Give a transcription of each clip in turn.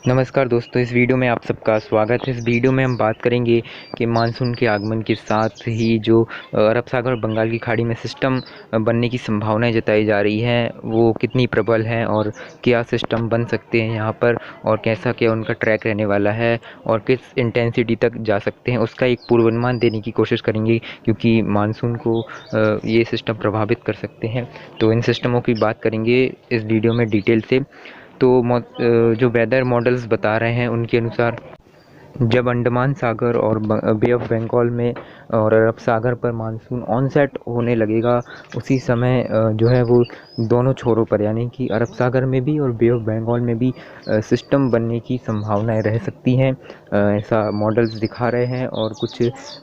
नमस्कार दोस्तों, इस वीडियो में आप सबका स्वागत है। इस वीडियो में हम बात करेंगे कि मानसून के आगमन के साथ ही जो अरब सागर और बंगाल की खाड़ी में सिस्टम बनने की संभावनाएं जताई जा रही हैं वो कितनी प्रबल हैं और क्या सिस्टम बन सकते हैं यहाँ पर और कैसा क्या उनका ट्रैक रहने वाला है और किस इंटेंसिटी तक जा सकते हैं, उसका एक पूर्वानुमान देने की कोशिश करेंगे क्योंकि मानसून को ये सिस्टम प्रभावित कर सकते हैं। तो इन सिस्टमों की बात करेंगे इस वीडियो में डिटेल से। तो जो वेदर मॉडल्स बता रहे हैं उनके अनुसार जब अंडमान सागर और बे ऑफ बंगाल में और अरब सागर पर मानसून ऑनसेट होने लगेगा, उसी समय जो है वो दोनों छोरों पर यानी कि अरब सागर में भी और बे ऑफ बंगाल में भी सिस्टम बनने की संभावनाएं रह सकती हैं। ऐसा मॉडल्स दिखा रहे हैं और कुछ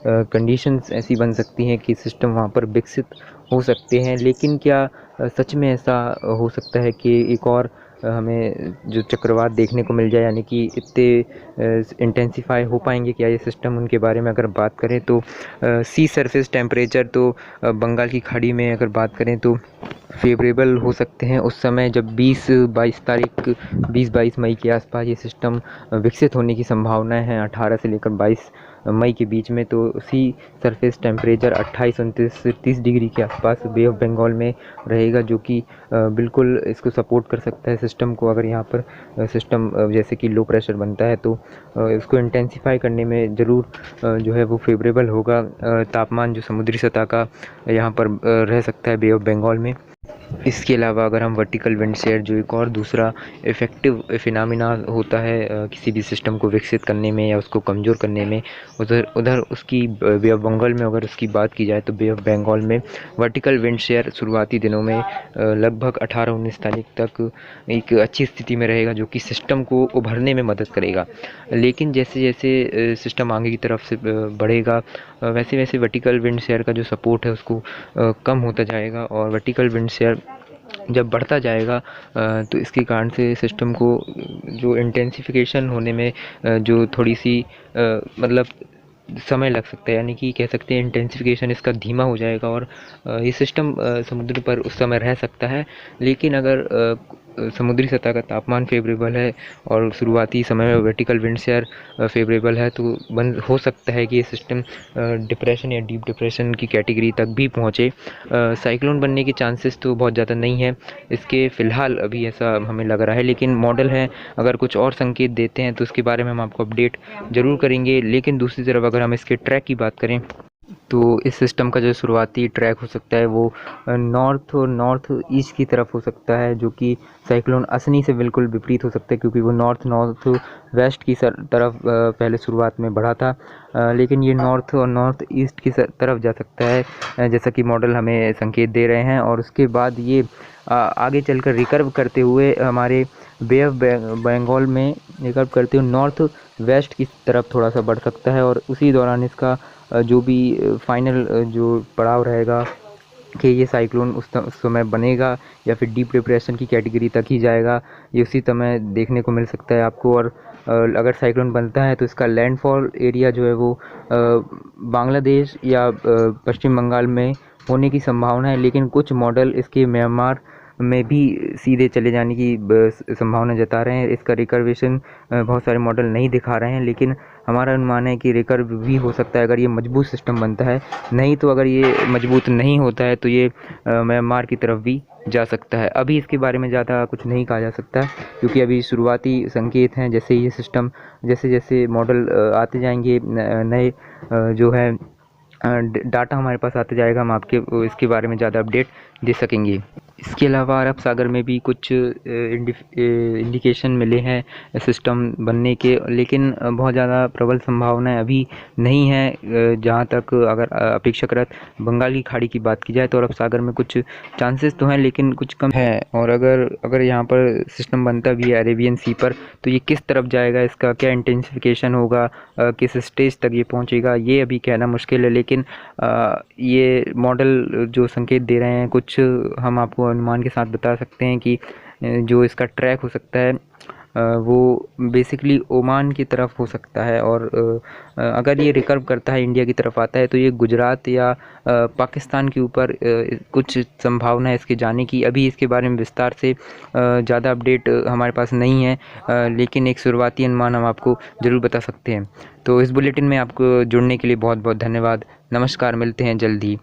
कंडीशंस ऐसी बन सकती हैं कि सिस्टम वहाँ पर विकसित हो सकते हैं। लेकिन क्या सच में ऐसा हो सकता है कि एक और हमें जो चक्रवात देखने को मिल जाए, यानी कि इतने इंटेंसिफाई हो पाएंगे क्या ये सिस्टम? उनके बारे में अगर बात करें तो सी सरफेस टेम्परेचर तो बंगाल की खाड़ी में अगर बात करें तो फेवरेबल हो सकते हैं उस समय जब 20-22 मई के आसपास ये सिस्टम विकसित होने की संभावनाएं हैं। 18 से लेकर 22 मई के बीच में तो सी सरफेस टेम्परेचर 28-29-30 डिग्री के आसपास बे ऑफ बंगाल में रहेगा, जो कि बिल्कुल इसको सपोर्ट कर सकता है सिस्टम को। अगर यहाँ पर सिस्टम जैसे कि लो प्रेशर बनता है तो इसको इंटेंसिफाई करने में ज़रूर जो है वो फेवरेबल होगा। तापमान जो समुद्री सतह का यहाँ पर रह सकता है बे ऑफ बंगाल में। इसके अलावा अगर हम वर्टिकल विंड शेयर, जो एक और दूसरा इफ़ेक्टिव फिनोमेना होता है किसी भी सिस्टम को विकसित करने में या उसको कमज़ोर करने में, उधर उसकी बे ऑफ बंगाल में अगर उसकी बात की जाए तो बे ऑफ बंगाल में वर्टिकल विंड शेयर शुरुआती दिनों में लगभग 18-19 तारीख तक एक अच्छी स्थिति में रहेगा, जो कि सिस्टम को उभरने में मदद करेगा। लेकिन जैसे जैसे सिस्टम आगे की तरफ से बढ़ेगा वैसे वैसे वर्टिकल विंड शेयर का जो सपोर्ट है उसको कम होता जाएगा, और वर्टिकल विंड शेयर जब बढ़ता जाएगा तो इसके कारण से सिस्टम को जो इंटेंसिफिकेशन होने में जो थोड़ी सी मतलब समय लग सकता है, यानी कि कह सकते हैं इंटेंसिफिकेशन इसका धीमा हो जाएगा और ये सिस्टम समुद्र पर उस समय रह सकता है। लेकिन अगर समुद्री सतह का तापमान फेवरेबल है और शुरुआती समय में वर्टिकल विंड शेयर फेवरेबल है तो हो सकता है कि ये सिस्टम डिप्रेशन या डीप डिप्रेशन की कैटेगरी तक भी पहुँचे। साइक्लोन बनने के चांसेस तो बहुत ज़्यादा नहीं है इसके फ़िलहाल, अभी ऐसा हमें लग रहा है। लेकिन मॉडल है, अगर कुछ और संकेत देते हैं तो उसके बारे में हम आपको अपडेट ज़रूर करेंगे। लेकिन दूसरी तरफ अगर हम इसके ट्रैक की बात करें तो इस सिस्टम का जो शुरुआती ट्रैक हो सकता है वो नॉर्थ और नॉर्थ ईस्ट की तरफ हो सकता है, जो कि साइक्लोन असनी से बिल्कुल विपरीत हो सकता है क्योंकि वो नॉर्थ वेस्ट की तरफ पहले शुरुआत में बढ़ा था। लेकिन ये नॉर्थ और नॉर्थ ईस्ट की तरफ जा सकता है जैसा कि मॉडल हमें संकेत दे रहे हैं, और उसके बाद ये आगे चलकर रिकर्व करते हुए हमारे बे ऑफ बंगाल में रिकर्व करते हुए नॉर्थ वेस्ट की तरफ थोड़ा सा बढ़ सकता है। और उसी दौरान इसका जो भी फाइनल जो पड़ाव रहेगा कि ये साइक्लोन उस समय बनेगा या फिर डीप डिप्रेशन की कैटेगरी तक ही जाएगा, ये उसी समय देखने को मिल सकता है आपको। और अगर साइक्लोन बनता है तो इसका लैंडफॉल एरिया जो है वो बांग्लादेश या पश्चिम बंगाल में होने की संभावना है। लेकिन कुछ मॉडल इसके म्यांमार में भी सीधे चले जाने की संभावना जता रहे हैं। इसका रिकर्वेशन बहुत सारे मॉडल नहीं दिखा रहे हैं, लेकिन हमारा अनुमान है कि रिकर्व भी हो सकता है अगर ये मजबूत सिस्टम बनता है। नहीं तो अगर ये मजबूत नहीं होता है तो ये म्यांमार की तरफ भी जा सकता है। अभी इसके बारे में ज़्यादा कुछ नहीं कहा जा सकता क्योंकि अभी शुरुआती संकेत हैं। जैसे ये सिस्टम जैसे जैसे मॉडल आते जाएंगे, नए जो है डाटा हमारे पास आते जाएगा, हम आपके इसके बारे में ज़्यादा अपडेट दे सकेंगे। इसके अलावा अरब सागर में भी कुछ इंडिकेशन मिले हैं सिस्टम बनने के, लेकिन बहुत ज़्यादा प्रबल संभावनाएं अभी नहीं है। जहां तक अगर अपेक्षाकृत बंगाल की खाड़ी की बात की जाए तो अरब सागर में कुछ चांसेस तो हैं लेकिन कुछ कम है। और अगर यहाँ पर सिस्टम बनता भी है अरेबियन सी पर तो ये किस तरफ जाएगा, इसका क्या इंटेंसिफिकेशन होगा, किस स्टेज तक ये पहुँचेगा, ये अभी कहना मुश्किल है। लेकिन ये मॉडल जो संकेत दे रहे हैं कुछ हम आपको अनुमान के साथ बता सकते हैं कि जो इसका ट्रैक हो सकता है वो बेसिकली ओमान की तरफ हो सकता है, और अगर ये रिकर्व करता है इंडिया की तरफ आता है तो ये गुजरात या पाकिस्तान के ऊपर कुछ संभावना है इसके जाने की। अभी इसके बारे में विस्तार से ज़्यादा अपडेट हमारे पास नहीं है, लेकिन एक शुरुआती अनुमान हम आपको ज़रूर बता सकते हैं। तो इस बुलेटिन में आपको जुड़ने के लिए बहुत बहुत धन्यवाद। नमस्कार, मिलते हैं जल्द ही।